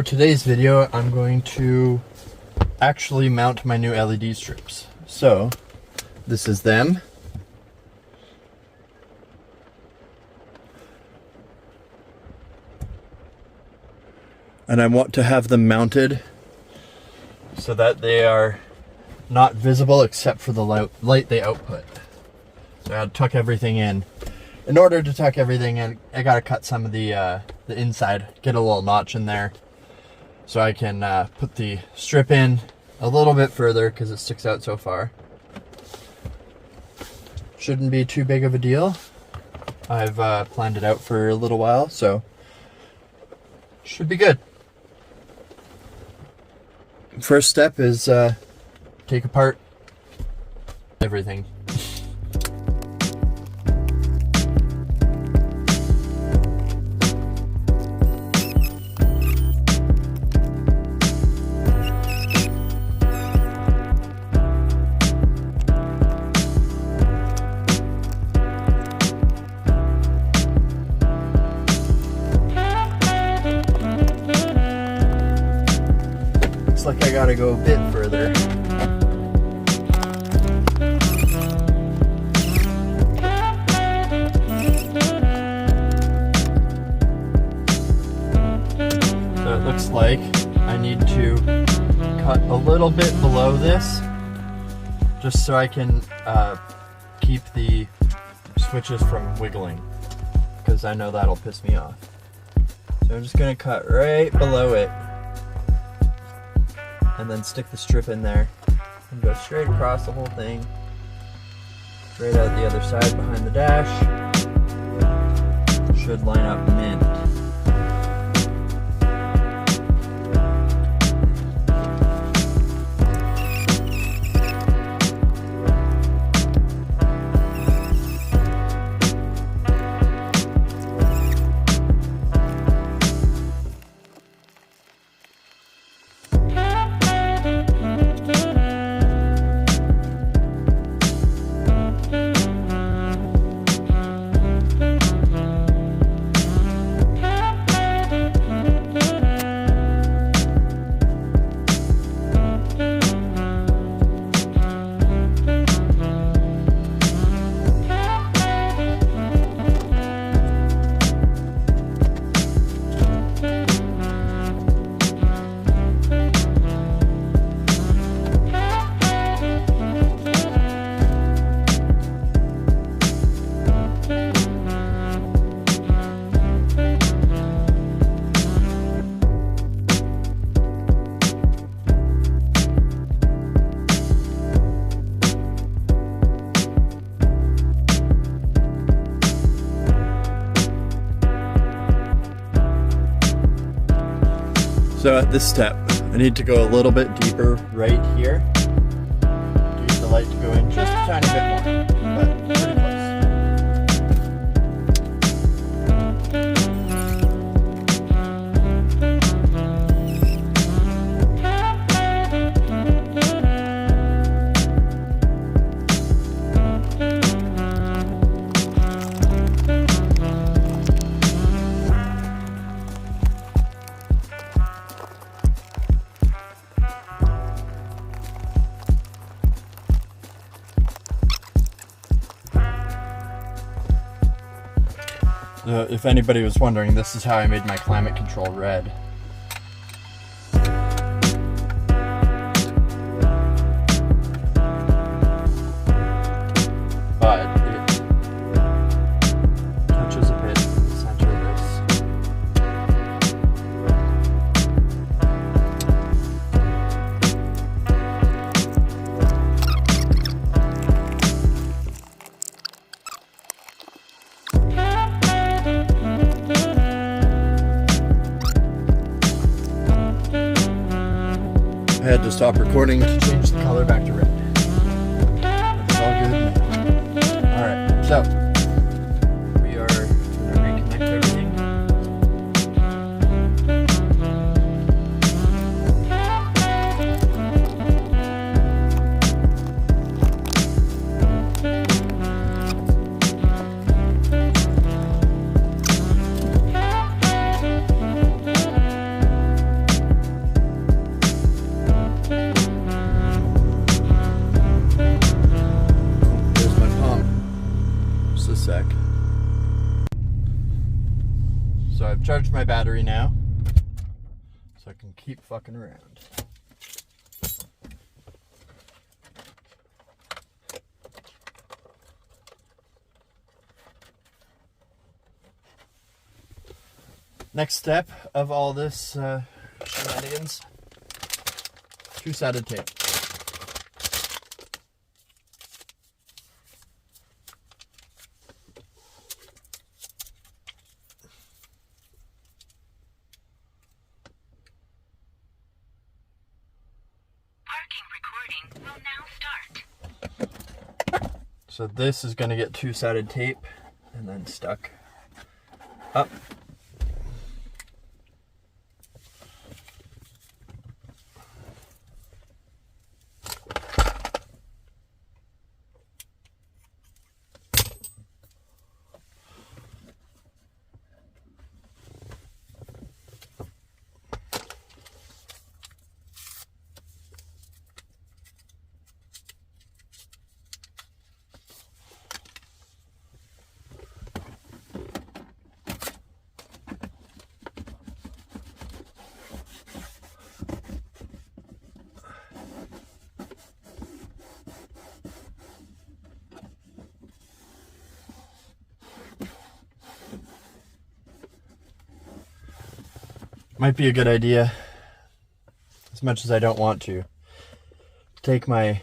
today's video, I'm going to actually mount my new LED strips. So, this is them. And I want to have them mounted so that they are not visible except for the light they output. So I had to tuck everything in. In order to tuck everything in, I gotta cut some of the inside, get a little notch in there, so I can put the strip in a little bit further because it sticks out so far. Shouldn't be too big of a deal. I've planned it out for a little while, so should be good. First step is take apart everything. Looks like I gotta go a bit further. So it looks like I need to cut a little bit below this just so I can keep the switches from wiggling, because I know that'll piss me off. So I'm just gonna cut right below it and then stick the strip in there and go straight across the whole thing, straight out the other side behind the dash. Should line up mint. So at this step, I need to go a little bit deeper right here. Use the light to go in just a tiny bit more, but pretty close. If anybody was wondering, this is how I made my climate control red. But it touches a bit in the center of this. I had to stop recording to change the color back to red. It's all good now. Alright, so we are going to reconnect everything. I've charged my battery now, so I can keep fucking around. Next step of all this shenanigans, two-sided tape. So this is going to get two-sided tape and then stuck up. Might be a good idea, as much as I don't want to, take my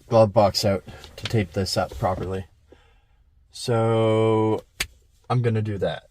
glove box out to tape this up properly. So I'm gonna do that.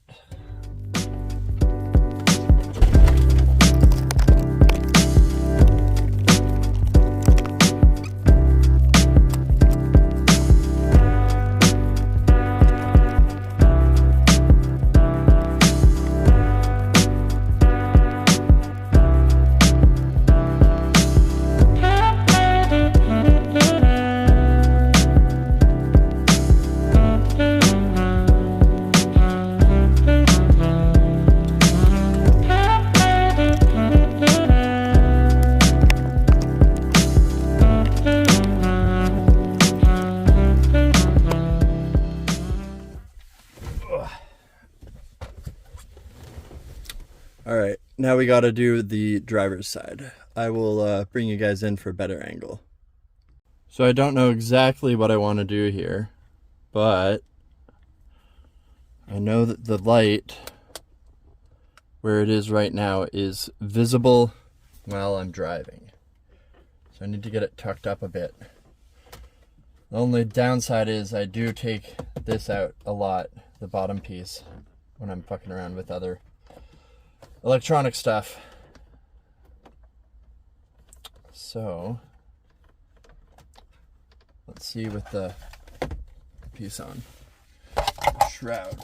Alright, now we gotta do the driver's side. I will bring you guys in for a better angle. So I don't know exactly what I want to do here, but I know that the light, where it is right now, is visible while I'm driving. So I need to get it tucked up a bit. The only downside is I do take this out a lot, the bottom piece, when I'm fucking around with other electronic stuff. So let's see with the piece on. Shroud.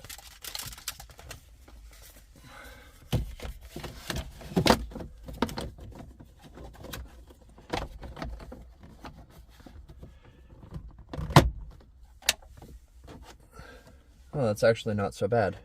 Oh, that's actually not so bad.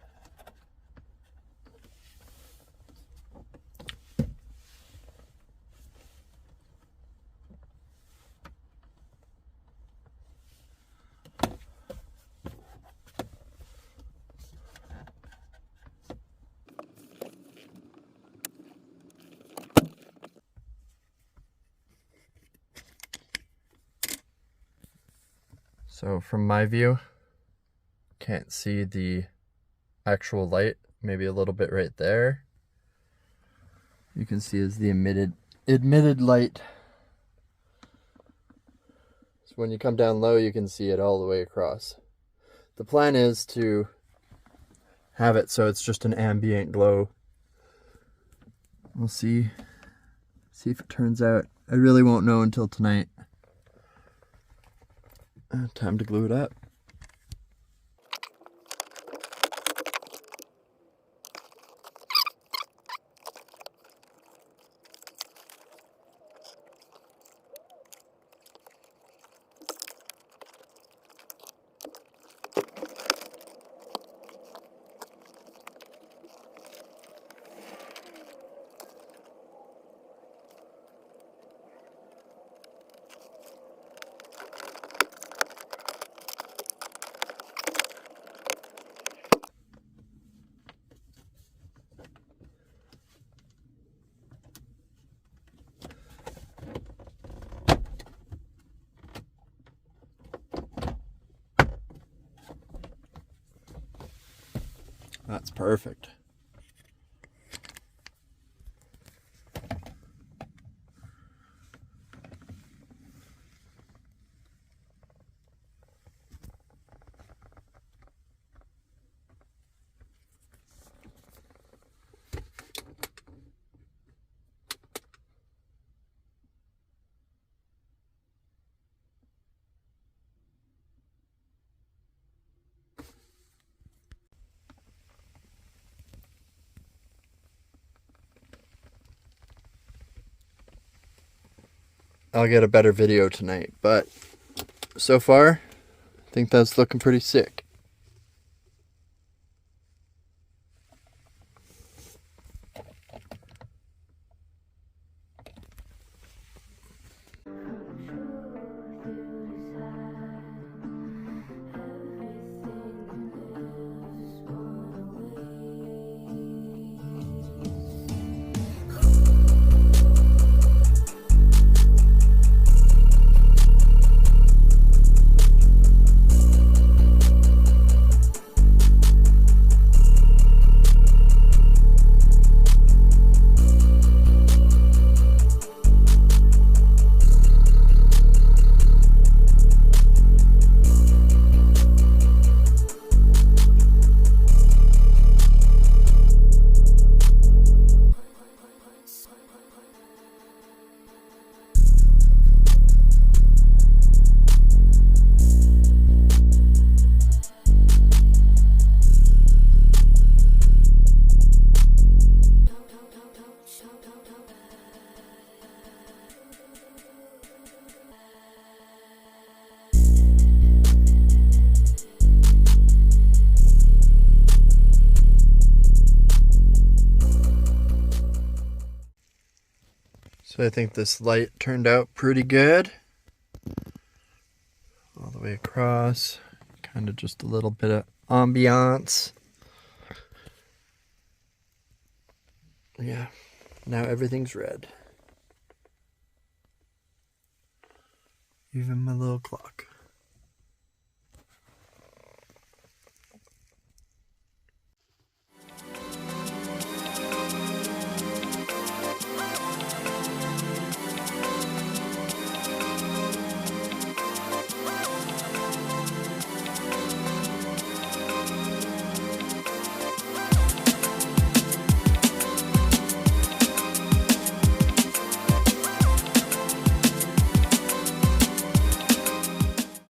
So from my view, can't see the actual light, maybe a little bit right there. You can see is the emitted light. So when you come down low, you can see it all the way across. The plan is to have it so it's just an ambient glow. We'll see if it turns out. I really won't know until tonight. Time to glue it up. That's perfect. I'll get a better video tonight, but so far, I think that's looking pretty sick. So I think this light turned out pretty good. All the way across. Kind of just a little bit of ambiance. Yeah, now everything's red. Even my little clock.